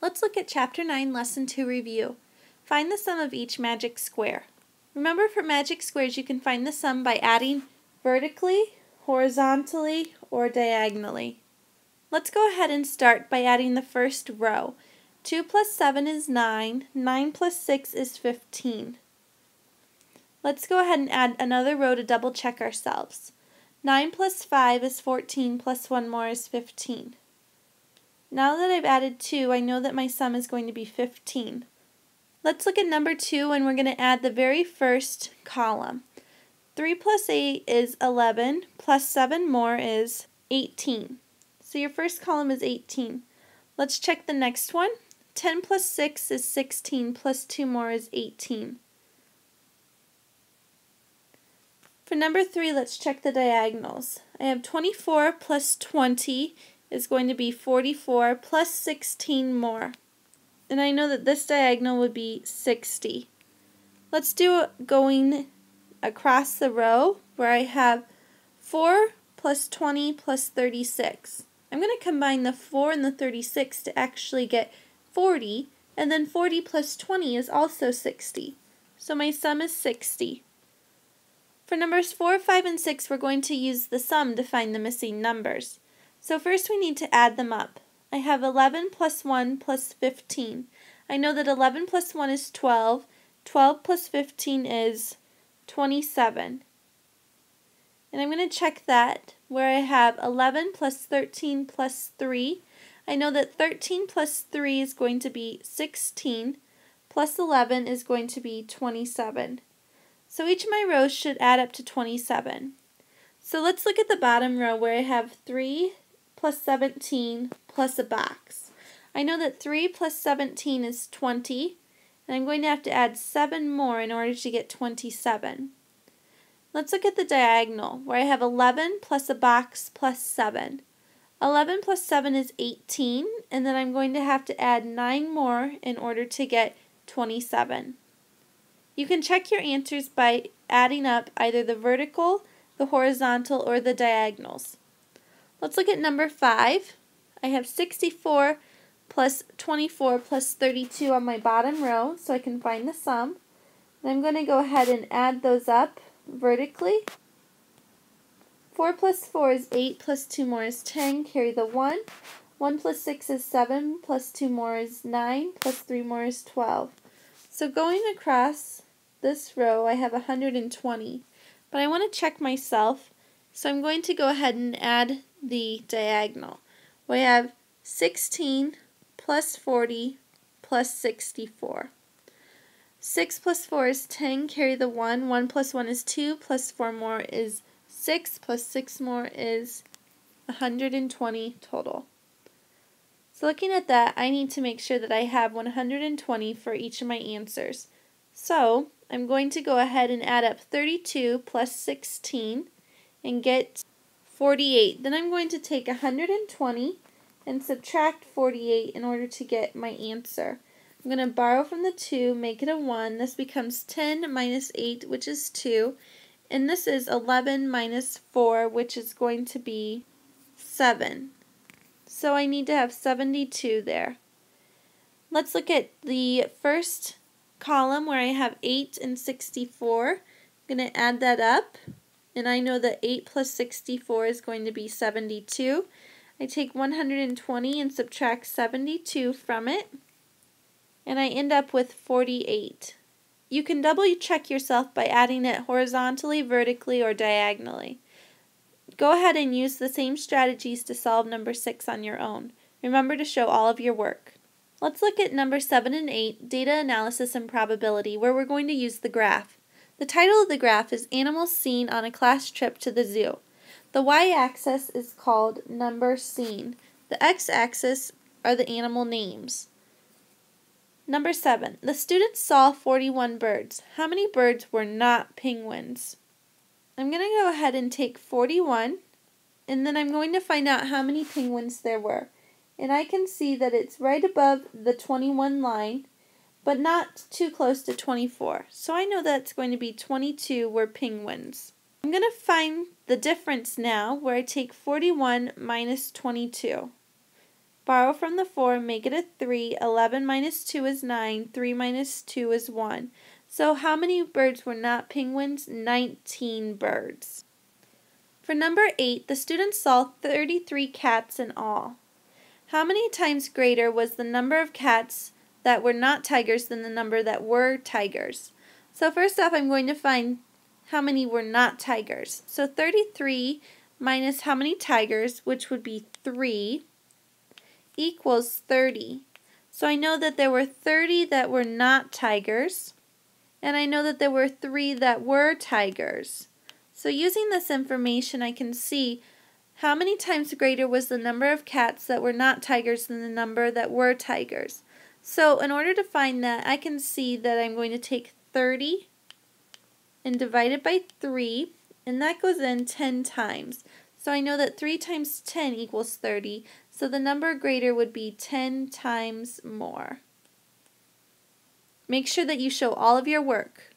Let's look at Chapter 9, Lesson 2 review. Find the sum of each magic square. Remember, for magic squares you can find the sum by adding vertically, horizontally, or diagonally. Let's go ahead and start by adding the first row. 2 plus 7 is 9. 9 plus 6 is 15. Let's go ahead and add another row to double check ourselves. 9 plus 5 is 14 plus 1 more is 15. Now that I've added 2, I know that my sum is going to be 15. Let's look at number 2, and we're going to add the very first column. 3 plus 8 is 11, plus 7 more is 18. So your first column is 18. Let's check the next one. 10 plus 6 is 16, plus 2 more is 18. For number 3, let's check the diagonals. I have 24 plus 20 is going to be 44 plus 16 more. And I know that this diagonal would be 60. Let's do it going across the row where I have 4 plus 20 plus 36. I'm going to combine the 4 and the 36 to actually get 40, and then 40 plus 20 is also 60. So my sum is 60. For numbers 4, 5, and 6, we're going to use the sum to find the missing numbers. So first we need to add them up. I have 11 plus 1 plus 15. I know that 11 plus 1 is 12. 12 plus 15 is 27. And I'm going to check that where I have 11 plus 13 plus 3. I know that 13 plus 3 is going to be 16, plus 11 is going to be 27. So each of my rows should add up to 27. So let's look at the bottom row where I have 3 plus 17 plus a box. I know that 3 plus 17 is 20, and I'm going to have to add 7 more in order to get 27. Let's look at the diagonal where I have 11 plus a box plus 7. 11 plus 7 is 18, and then I'm going to have to add 9 more in order to get 27. You can check your answers by adding up either the vertical, the horizontal, or the diagonals. Let's look at number 5. I have 64 plus 24 plus 32 on my bottom row, so I can find the sum. And I'm going to go ahead and add those up vertically. 4 plus 4 is 8, plus 2 more is 10, carry the 1. 1 plus 6 is 7, plus 2 more is 9, plus 3 more is 12. So going across this row, I have 120. But I want to check myself, so I'm going to go ahead and add the diagonal. We have 16 plus 40 plus 64. 6 plus 4 is 10, carry the 1. 1 plus 1 is 2, plus 4 more is 6, plus 6 more is 120 total. So looking at that, I need to make sure that I have 120 for each of my answers. So I'm going to go ahead and add up 32 plus 16 and get 48. Then I'm going to take 120 and subtract 48 in order to get my answer. I'm going to borrow from the 2, make it a 1. This becomes 10 minus 8, which is 2. And this is 11 minus 4, which is going to be 7. So I need to have 72 there. Let's look at the first column where I have 8 and 64. I'm going to add that up, and I know that 8 plus 64 is going to be 72. I take 120 and subtract 72 from it, and I end up with 48. You can double check yourself by adding it horizontally, vertically, or diagonally. Go ahead and use the same strategies to solve number 6 on your own. Remember to show all of your work. Let's look at number 7 and 8, data analysis and probability, where we're going to use the graph. The title of the graph is Animals Seen on a Class Trip to the Zoo. The y-axis is called number seen. The x-axis are the animal names. Number 7, the students saw 41 birds. How many birds were not penguins? I'm going to go ahead and take 41, and then I'm going to find out how many penguins there were. And I can see that it's right above the 21 line, but not too close to 24. So I know that's going to be 22 were penguins. I'm going to find the difference now, where I take 41 minus 22. Borrow from the 4, make it a 3. 11 minus 2 is 9. 3 minus 2 is 1. So how many birds were not penguins? 19 birds. For number 8, the students saw 33 cats in all. How many times greater was the number of cats that were not tigers than the number that were tigers? So first off, I'm going to find how many were not tigers. So 33 minus how many tigers, which would be 3, equals 30. So I know that there were 30 that were not tigers, and I know that there were 3 that were tigers. So using this information, I can see how many times greater was the number of cats that were not tigers than the number that were tigers. So in order to find that, I can see that I'm going to take 30 and divide it by 3, and that goes in 10 times. So I know that 3 times 10 equals 30, so the number greater would be 10 times more. Make sure that you show all of your work.